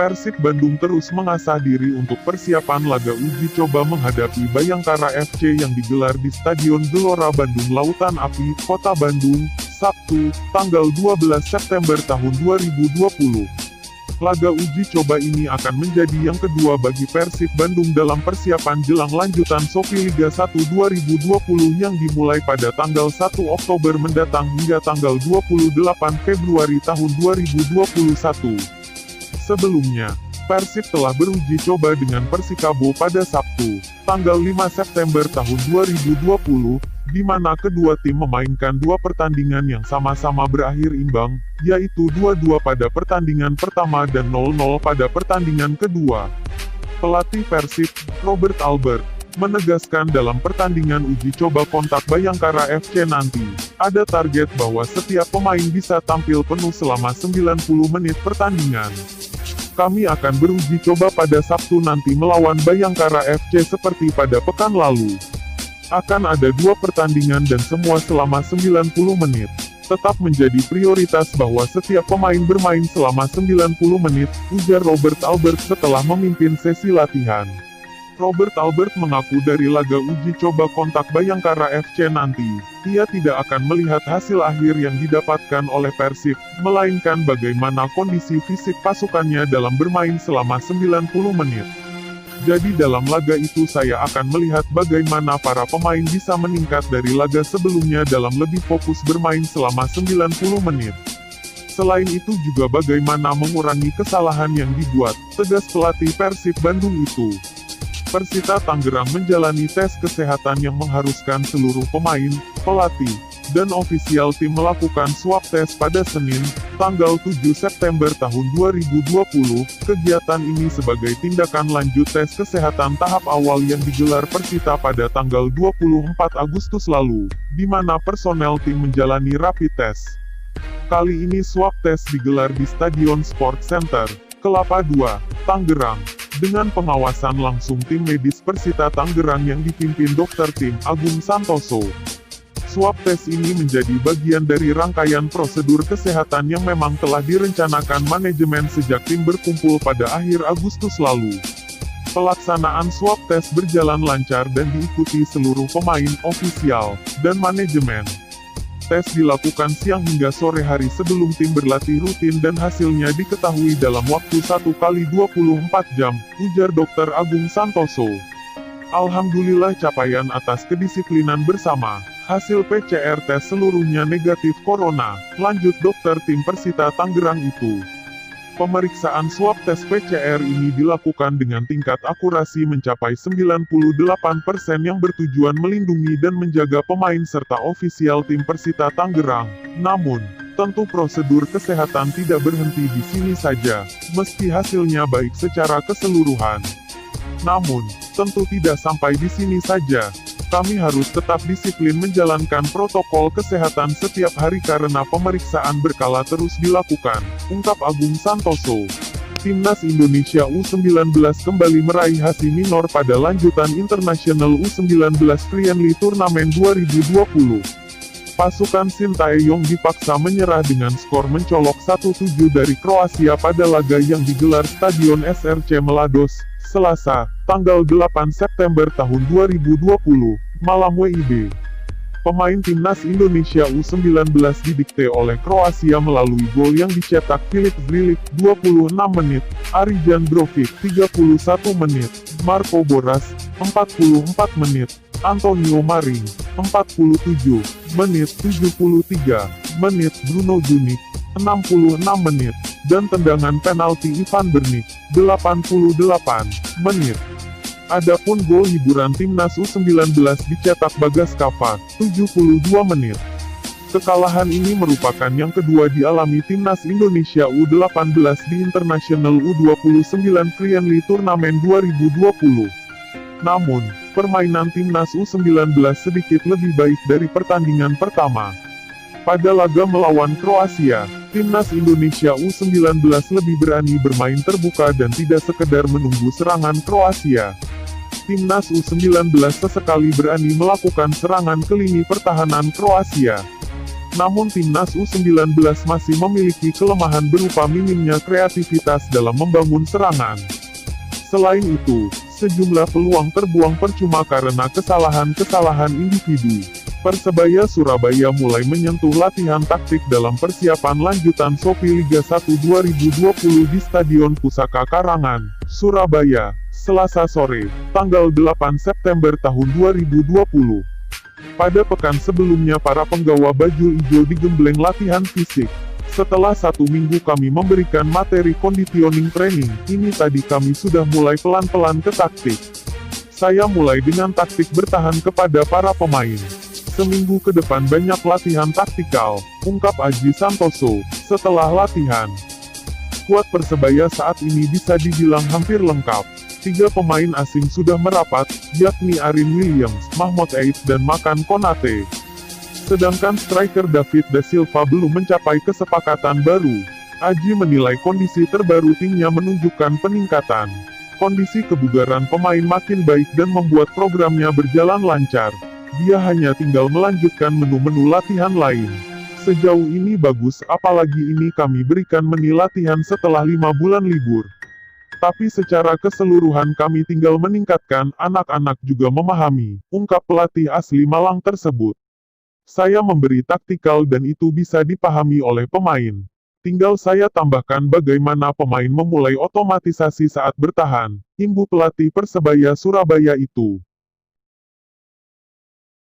Persib Bandung terus mengasah diri untuk persiapan laga uji coba menghadapi Bayangkara FC yang digelar di Stadion Gelora Bandung Lautan Api, Kota Bandung, Sabtu, tanggal 12 September tahun 2020. Laga uji coba ini akan menjadi yang kedua bagi Persib Bandung dalam persiapan jelang lanjutan Sofi Liga 1 2020 yang dimulai pada tanggal 1 Oktober mendatang hingga tanggal 28 Februari tahun 2021. Sebelumnya, Persib telah beruji coba dengan Persikabo pada Sabtu, tanggal 5 September tahun 2020, di mana kedua tim memainkan dua pertandingan yang sama-sama berakhir imbang, yaitu 2-2 pada pertandingan pertama dan 0-0 pada pertandingan kedua. Pelatih Persib, Robert Albert, menegaskan dalam pertandingan uji coba kontak Bayangkara FC nanti, ada target bahwa setiap pemain bisa tampil penuh selama 90 menit pertandingan. Kami akan beruji coba pada Sabtu nanti melawan Bayangkara FC seperti pada pekan lalu. Akan ada dua pertandingan dan semua selama 90 menit. Tetap menjadi prioritas bahwa setiap pemain bermain selama 90 menit, ujar Robert Albert setelah memimpin sesi latihan. Robert Albert mengaku dari laga uji coba kontak Bayangkara FC nanti, ia tidak akan melihat hasil akhir yang didapatkan oleh Persib, melainkan bagaimana kondisi fisik pasukannya dalam bermain selama 90 menit. Jadi dalam laga itu saya akan melihat bagaimana para pemain bisa meningkat dari laga sebelumnya dalam lebih fokus bermain selama 90 menit. Selain itu juga bagaimana mengurangi kesalahan yang dibuat, tegas pelatih Persib Bandung itu. Persita Tangerang menjalani tes kesehatan yang mengharuskan seluruh pemain, pelatih, dan ofisial tim melakukan swab tes pada Senin, tanggal 7 September tahun 2020. Kegiatan ini sebagai tindakan lanjut tes kesehatan tahap awal yang digelar Persita pada tanggal 24 Agustus lalu, di mana personel tim menjalani rapid test. Kali ini swab tes digelar di Stadion Sport Center, Kelapa II, Tangerang, dengan pengawasan langsung tim medis Persita Tangerang yang dipimpin Dr. Tim Agung Santoso. Swab tes ini menjadi bagian dari rangkaian prosedur kesehatan yang memang telah direncanakan manajemen sejak tim berkumpul pada akhir Agustus lalu. Pelaksanaan swab tes berjalan lancar dan diikuti seluruh pemain, ofisial, dan manajemen. Tes dilakukan siang hingga sore hari sebelum tim berlatih rutin dan hasilnya diketahui dalam waktu 1x24 jam, ujar Dr. Agung Santoso. Alhamdulillah capaian atas kedisiplinan bersama. Hasil PCR tes seluruhnya negatif corona, lanjut dokter tim Persita Tangerang itu. Pemeriksaan swab tes PCR ini dilakukan dengan tingkat akurasi mencapai 98% yang bertujuan melindungi dan menjaga pemain serta ofisial tim Persita Tangerang. Namun, tentu prosedur kesehatan tidak berhenti di sini saja, meski hasilnya baik secara keseluruhan. Namun, tentu tidak sampai di sini saja. Kami harus tetap disiplin menjalankan protokol kesehatan setiap hari karena pemeriksaan berkala terus dilakukan, ungkap Agung Santoso. Timnas Indonesia U19 kembali meraih hasil minor pada lanjutan International U19 Friendly Turnamen 2020. Pasukan Sintayong dipaksa menyerah dengan skor mencolok 1-7 dari Kroasia pada laga yang digelar Stadion SRC Melados, Selasa, tanggal 8 September tahun 2020, malam WIB. Pemain Timnas Indonesia U19 didikte oleh Kroasia melalui gol yang dicetak Filip Zrilic, 26 menit, Arijan Brovic, 31 menit, Marco Boras, 44 menit, Antonio Maring, 47 menit, 73 menit, Bruno Junik, 66 menit, dan tendangan penalti Ivan Bernik, 88 menit. Adapun gol hiburan Timnas U19 dicetak Bagas Kava, 72 menit. Kekalahan ini merupakan yang kedua dialami Timnas Indonesia U18 di International U29 Friendly Turnamen 2020. Namun, permainan Timnas U19 sedikit lebih baik dari pertandingan pertama. Pada laga melawan Kroasia, Timnas Indonesia U19 lebih berani bermain terbuka dan tidak sekedar menunggu serangan Kroasia. Timnas U19 sesekali berani melakukan serangan ke lini pertahanan Kroasia. Namun timnas U19 masih memiliki kelemahan berupa minimnya kreativitas dalam membangun serangan. Selain itu, sejumlah peluang terbuang percuma karena kesalahan-kesalahan individu. Persebaya Surabaya mulai menyentuh latihan taktik dalam persiapan lanjutan Sopi Liga 1 2020 di Stadion Pusaka Karangan, Surabaya, Selasa sore, tanggal 8 September tahun 2020. Pada pekan sebelumnya para penggawa baju hijau digembleng latihan fisik. Setelah 1 minggu kami memberikan materi conditioning training, ini tadi kami sudah mulai pelan-pelan ke taktik. Saya mulai dengan taktik bertahan kepada para pemain. Seminggu ke depan banyak latihan taktikal, ungkap Aji Santoso, setelah latihan. Skuad Persebaya saat ini bisa dibilang hampir lengkap. 3 pemain asing sudah merapat, yakni Arin Williams, Mahmud Eid dan Makan Konate. Sedangkan striker David Da Silva belum mencapai kesepakatan baru. Aji menilai kondisi terbaru timnya menunjukkan peningkatan. Kondisi kebugaran pemain makin baik dan membuat programnya berjalan lancar. Dia hanya tinggal melanjutkan menu-menu latihan lain. Sejauh ini bagus, apalagi ini kami berikan menu latihan setelah 5 bulan libur. Tapi secara keseluruhan kami tinggal meningkatkan, anak-anak juga memahami, ungkap pelatih asli Malang tersebut. Saya memberi taktikal dan itu bisa dipahami oleh pemain. Tinggal saya tambahkan bagaimana pemain memulai otomatisasi saat bertahan, imbu pelatih Persebaya Surabaya itu.